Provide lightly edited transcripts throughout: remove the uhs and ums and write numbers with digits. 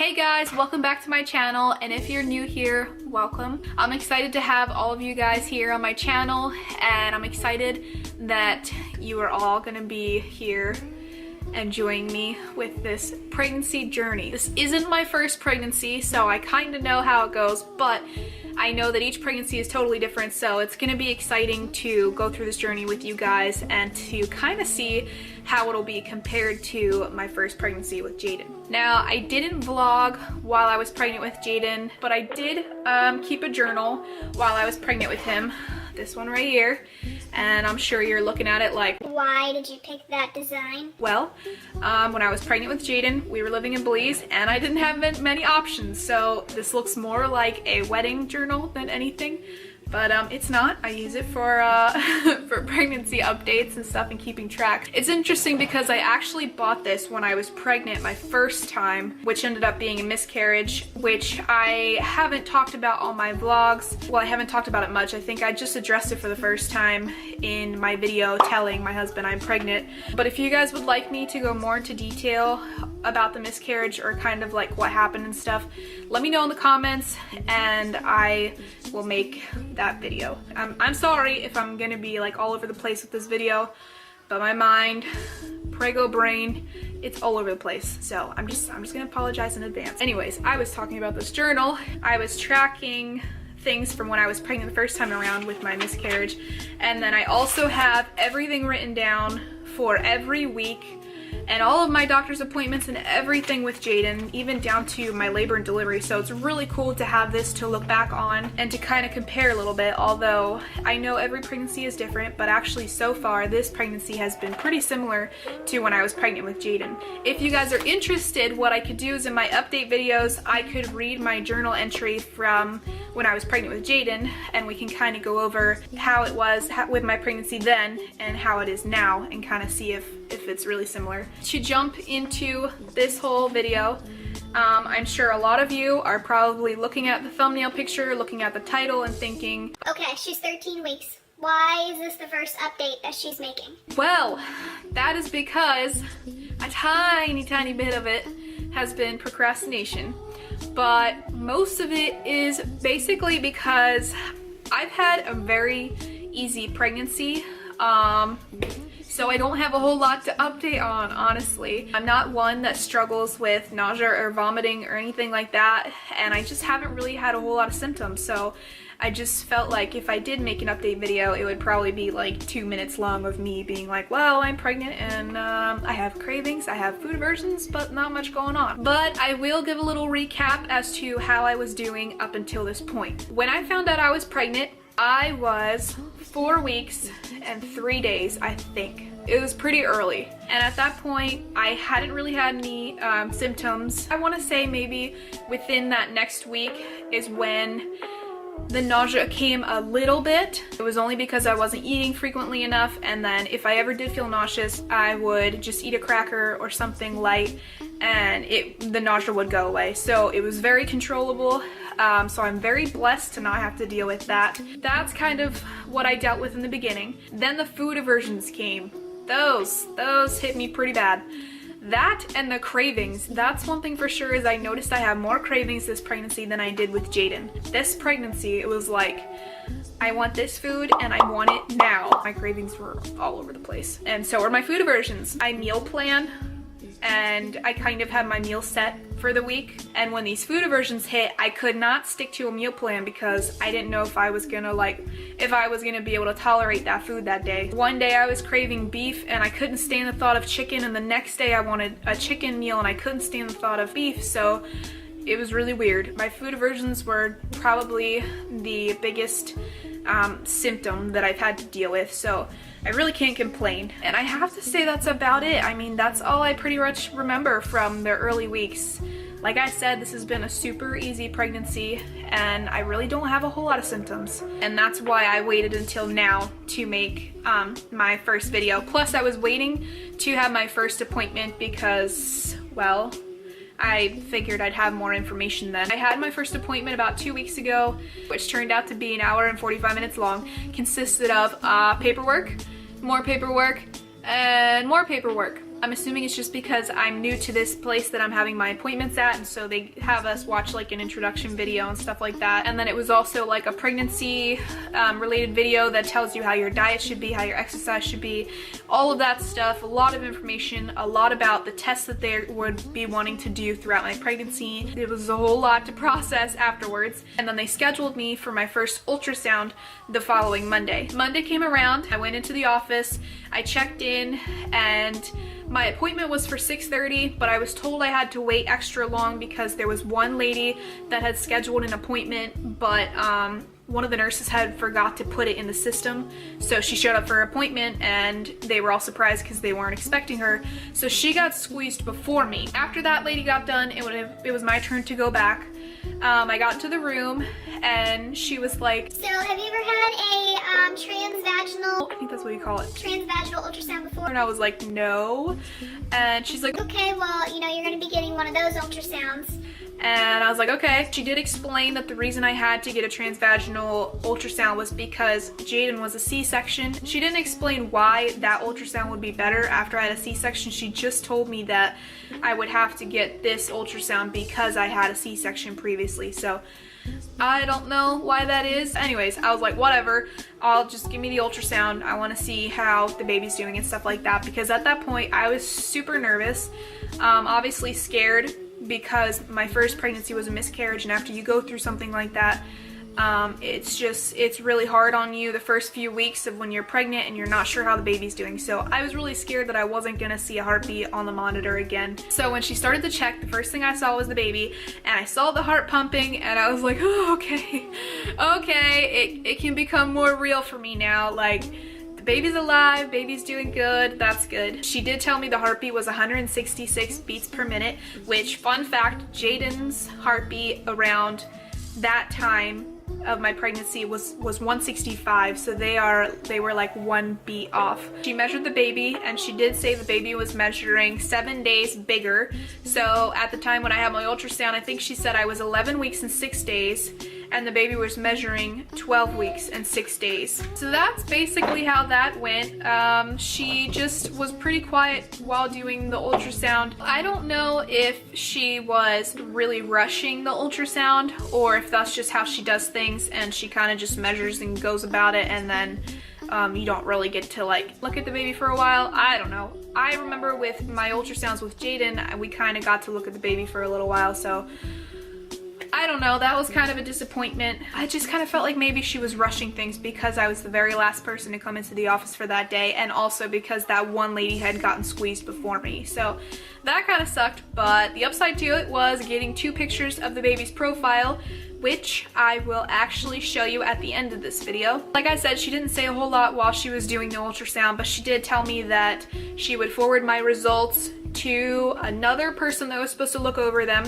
Hey guys, welcome back to my channel, and if you're new here, welcome. I'm excited to have all of you guys here on my channel, and I'm excited that you are all gonna be here and join me with this pregnancy journey. This isn't my first pregnancy, so I kind of know how it goes, but I know that each pregnancy is totally different, so it's gonna be exciting to go through this journey with you guys and to kind of see how it'll be compared to my first pregnancy with Jayden. Now, I didn't vlog while I was pregnant with Jayden, but I did keep a journal while I was pregnant with him. This one right here, and I'm sure you're looking at it like, why did you pick that design? Well, when I was pregnant with Jayden, we were living in Belize, and I didn't have many options, so this looks more like a wedding journal than anything. But it's not. I use it for for pregnancy updates and stuff and keeping track. It's interesting because I actually bought this when I was pregnant my first time, which ended up being a miscarriage, which I haven't talked about on my vlogs. Well, I haven't talked about it much. I think I just addressed it for the first time in my video telling my husband I'm pregnant. But if you guys would like me to go more into detail about the miscarriage or kind of like what happened and stuff, let me know in the comments and I will make that video. I'm sorry if I'm gonna be like all over the place with this video, but my mind, prego brain, it's all over the place. So I'm just gonna apologize in advance. Anyways, I was talking about this journal. I was tracking things from when I was pregnant the first time around with my miscarriage, and then I also have everything written down for every week and all of my doctor's appointments and everything with Jayden, even down to my labor and delivery. So it's really cool to have this to look back on and to kind of compare a little bit, although I know every pregnancy is different, but actually so far this pregnancy has been pretty similar to when I was pregnant with Jayden. If you guys are interested, what I could do is in my update videos, I could read my journal entry from when I was pregnant with Jayden, and we can kind of go over how it was with my pregnancy then and how it is now and kind of see if it's really similar. To jump into this whole video, I'm sure a lot of you are probably looking at the thumbnail picture, looking at the title and thinking, okay, she's 13 weeks. Why is this the first update that she's making? Well, that is because a tiny bit of it has been procrastination, but most of it is basically because I've had a very easy pregnancy. So I don't have a whole lot to update on, honestly. I'm not one that struggles with nausea or vomiting or anything like that, and I just haven't really had a whole lot of symptoms, so I just felt like if I did make an update video, it would probably be like 2 minutes long of me being like, well, I'm pregnant and I have cravings, I have food aversions, but not much going on. But I will give a little recap as to how I was doing up until this point. When I found out I was pregnant, I was 4 weeks and 3 days, I think. It was pretty early, and at that point I hadn't really had any symptoms. I want to say maybe within that next week is when the nausea came a little bit. It was only because I wasn't eating frequently enough, and then if I ever did feel nauseous, I would just eat a cracker or something light and the nausea would go away. So it was very controllable. So I'm very blessed to not have to deal with that. That's kind of what I dealt with in the beginning. Then the food aversions came. Those hit me pretty bad. That and the cravings. That's one thing for sure, is I noticed I have more cravings this pregnancy than I did with Jayden. This pregnancy, it was like, I want this food and I want it now. My cravings were all over the place. And so were my food aversions. I meal plan, and I kind of had my meal set for the week, and when these food aversions hit, I could not stick to a meal plan because I didn't know if I was gonna be able to tolerate that food that day. One day I was craving beef and I couldn't stand the thought of chicken, and the next day I wanted a chicken meal and I couldn't stand the thought of beef, so it was really weird. My food aversions were probably the biggest symptom that I've had to deal with, so I really can't complain. And I have to say that's about it. I mean, that's all I pretty much remember from the early weeks. Like I said, this has been a super easy pregnancy and I really don't have a whole lot of symptoms. And that's why I waited until now to make my first video. Plus I was waiting to have my first appointment because, well, I figured I'd have more information then. I had my first appointment about 2 weeks ago, which turned out to be an hour and 45 minutes long. Consisted of paperwork, more paperwork, and more paperwork. I'm assuming it's just because I'm new to this place that I'm having my appointments at, and so they have us watch like an introduction video and stuff like that. And then it was also like a pregnancy related video that tells you how your diet should be, how your exercise should be, all of that stuff. A lot of information, a lot about the tests that they would be wanting to do throughout my pregnancy. It was a whole lot to process afterwards. And then they scheduled me for my first ultrasound the following Monday. Monday came around, I went into the office, I checked in, and my appointment was for 6:30, but I was told I had to wait extra long because there was one lady that had scheduled an appointment, but one of the nurses had forgot to put it in the system. So she showed up for her appointment and they were all surprised because they weren't expecting her. So she got squeezed before me. After that lady got done, it was my turn to go back. I got into the room and she was like, so have you ever had a transvaginal, I think that's what you call it, transvaginal ultrasound before? and I was like, no. And she's like, Okay, well, you know, you're going to be getting one of those ultrasounds. and I was like, okay. She did explain that the reason I had to get a transvaginal ultrasound was because Jayden was a C-section. She didn't explain why that ultrasound would be better after I had a C-section. She just told me that I would have to get this ultrasound because I had a C-section previously. So I don't know why that is. Anyways, I was like, whatever, I'll just give me the ultrasound. I want to see how the baby's doing and stuff like that, because at that point I was super nervous, obviously scared, because my first pregnancy was a miscarriage, and after you go through something like that, it's really hard on you the first few weeks of when you're pregnant and you're not sure how the baby's doing. So I was really scared that I wasn't gonna see a heartbeat on the monitor again. So when she started to check, the first thing I saw was the baby, and I saw the heart pumping, and I was like, oh, okay, it can become more real for me now. Like, the baby's alive, baby's doing good, that's good. She did tell me the heartbeat was 166 beats per minute, which, fun fact, Jayden's heartbeat around that time of my pregnancy was 165, so they were like 1 beat off. She measured the baby, and she did say the baby was measuring 7 days bigger. So at the time when I had my ultrasound, I think she said I was 11 weeks and 6 days, and the baby was measuring 12 weeks and 6 days. So that's basically how that went. She just was pretty quiet while doing the ultrasound. I don't know if she was really rushing the ultrasound or if that's just how she does things, and she kind of just measures and goes about it, and then you don't really get to like look at the baby for a while. I don't know. I remember with my ultrasounds with Jayden, we kind of got to look at the baby for a little while, so I don't know, that was kind of a disappointment. I just kind of felt like maybe she was rushing things because I was the very last person to come into the office for that day, and also because that one lady had gotten squeezed before me. So that kind of sucked, but the upside to it was getting 2 pictures of the baby's profile, which I will actually show you at the end of this video. Like I said, she didn't say a whole lot while she was doing the ultrasound, but she did tell me that she would forward my results to another person that was supposed to look over them,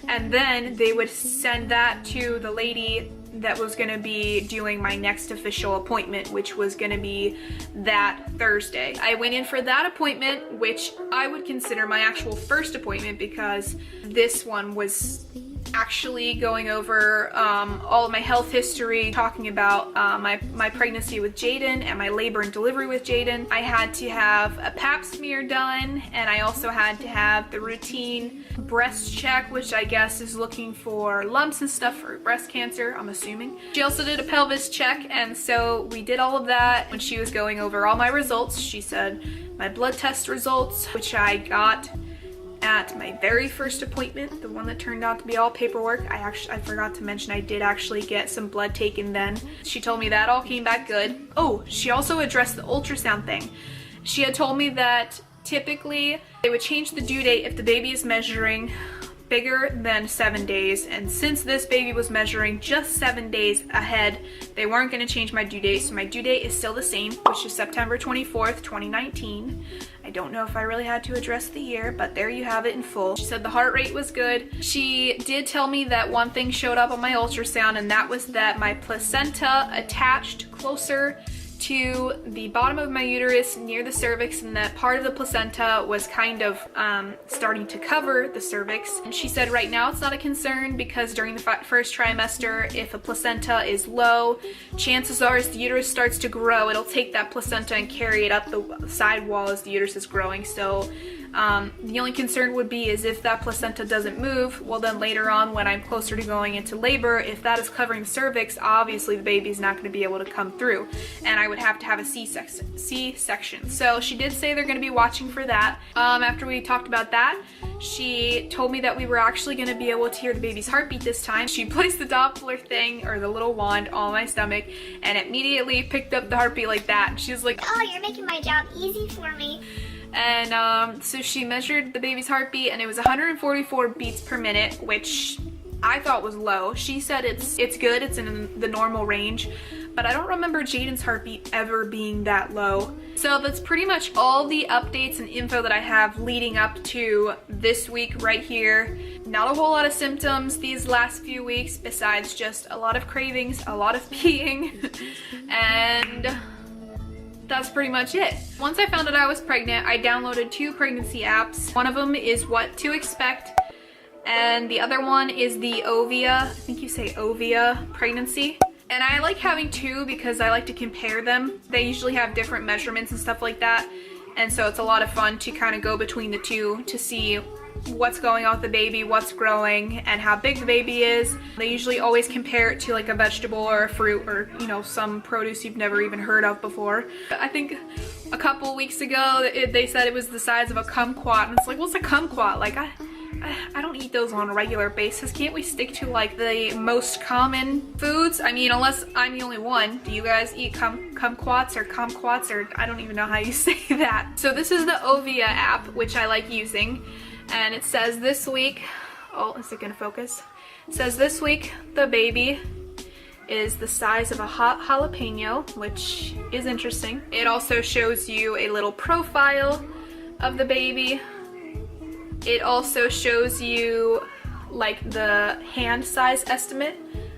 and then they would send that to the lady that was going to be doing my next official appointment, which was going to be that Thursday. I went in for that appointment, which I would consider my actual first appointment, because this one was actually going over all of my health history, talking about my pregnancy with Jayden and my labor and delivery with Jayden. I had to have a pap smear done, and I also had to have the routine breast check, which I guess is looking for lumps and stuff for breast cancer, I'm assuming. She also did a pelvis check, and so we did all of that. When she was going over all my results, she said my blood test results, which I got at my very first appointment, the one that turned out to be all paperwork. I forgot to mention I did actually get some blood taken then. She told me that all came back good. Oh, she also addressed the ultrasound thing. She had told me that typically they would change the due date if the baby is measuring bigger than 7 days, and since this baby was measuring just 7 days ahead, they weren't going to change my due date, so my due date is still the same, which is September 24th, 2019. I don't know if I really had to address the year, but there you have it in full. She said the heart rate was good. She did tell me that one thing showed up on my ultrasound, and that was that my placenta attached closer to the bottom of my uterus near the cervix, and that part of the placenta was kind of starting to cover the cervix. And she said right now it's not a concern because during the first trimester, if a placenta is low, chances are as the uterus starts to grow, it'll take that placenta and carry it up the side wall as the uterus is growing. So The only concern would be is if that placenta doesn't move, well then later on when I'm closer to going into labor, if that is covering the cervix, obviously the baby's not going to be able to come through, and I would have to have a C-section. So she did say they're going to be watching for that. After we talked about that, she told me that we were actually going to be able to hear the baby's heartbeat this time. She placed the Doppler thing, or the little wand, on my stomach, and immediately picked up the heartbeat like that. And she was like, "Oh, you're making my job easy for me." And so she measured the baby's heartbeat, and it was 144 beats per minute, which I thought was low. She said it's good, it's in the normal range, but I don't remember Jayden's heartbeat ever being that low. So that's pretty much all the updates and info that I have leading up to this week right here. Not a whole lot of symptoms these last few weeks, besides just a lot of cravings, a lot of peeing, and that's pretty much it. Once I found out I was pregnant, I downloaded 2 pregnancy apps. One of them is What to Expect, and the other one is the Ovia, I think you say Ovia pregnancy. And I like having 2 because I like to compare them. They usually have different measurements and stuff like that, and so it's a lot of fun to kind of go between the 2 to see what's going on with the baby, what's growing, and how big the baby is. They usually always compare it to like a vegetable or a fruit, or you know, some produce you've never even heard of before. I think a couple weeks ago they said it was the size of a kumquat, and it's like, what's a kumquat? Like I don't eat those on a regular basis. Can't we stick to like the most common foods? I mean, unless I'm the only one. Do you guys eat kumquats or kumquats, or I don't even know how you say that. So this is the Ovia app, which I like using. And it says this week, oh, is it gonna focus? It says this week the baby is the size of a hot jalapeno, which is interesting. It also shows you a little profile of the baby. It also shows you like the hand size estimate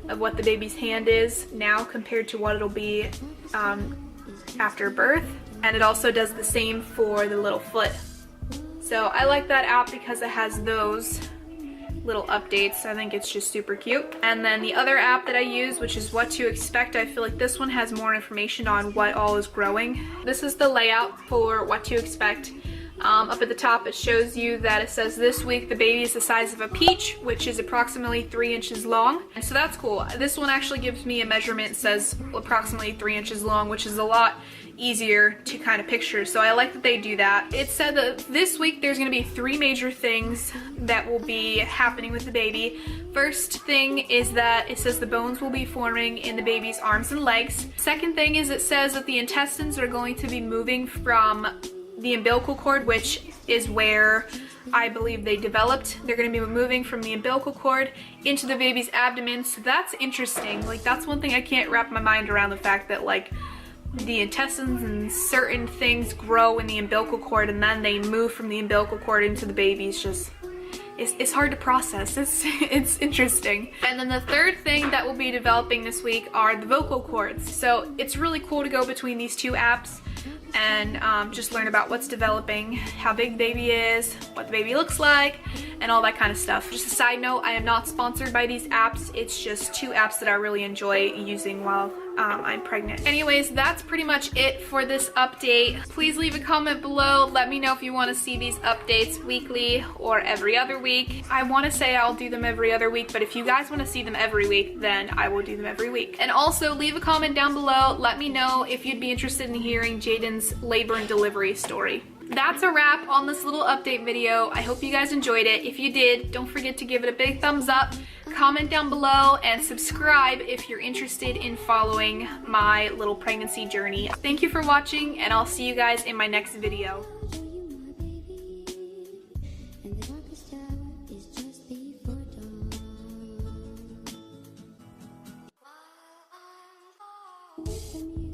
of what the baby's hand is now compared to what it'll be after birth. And it also does the same for the little foot. So I like that app because it has those little updates. I think it's just super cute. And then the other app that I use, which is What to Expect, I feel like this one has more information on what all is growing. This is the layout for What to Expect. Up at the top it shows you that it says this week the baby is the size of a peach, which is approximately 3 inches long. And so that's cool. This one actually gives me a measurement, says approximately 3 inches long, which is a lot easier to kind of picture. So I like that they do that. It said that this week there's going to be 3 major things that will be happening with the baby. First thing is that it says the bones will be forming in the baby's arms and legs. Second thing is it says that the intestines are going to be moving from the umbilical cord, which is where I believe they developed. They're going to be moving from the umbilical cord into the baby's abdomen. So that's interesting. Like, that's one thing I can't wrap my mind around, the fact that like the intestines and certain things grow in the umbilical cord and then they move from the umbilical cord into the baby. It's just, it's hard to process. It's interesting. And then the third thing that will be developing this week are the vocal cords. So it's really cool to go between these 2 apps and just learn about what's developing, how big the baby is, what the baby looks like, and all that kind of stuff. Just a side note, I am not sponsored by these apps. It's just 2 apps that I really enjoy using while I'm pregnant. Anyways, that's pretty much it for this update. Please leave a comment below. Let me know if you want to see these updates weekly or every other week. I want to say I'll do them every other week, but if you guys want to see them every week, then I will do them every week. And also leave a comment down below. Let me know if you'd be interested in hearing Jayden's labor and delivery story. That's a wrap on this little update video. I hope you guys enjoyed it. If you did, don't forget to give it a big thumbs up, comment down below, and subscribe if you're interested in following my little pregnancy journey. Thank you for watching, and I'll see you guys in my next video. With the music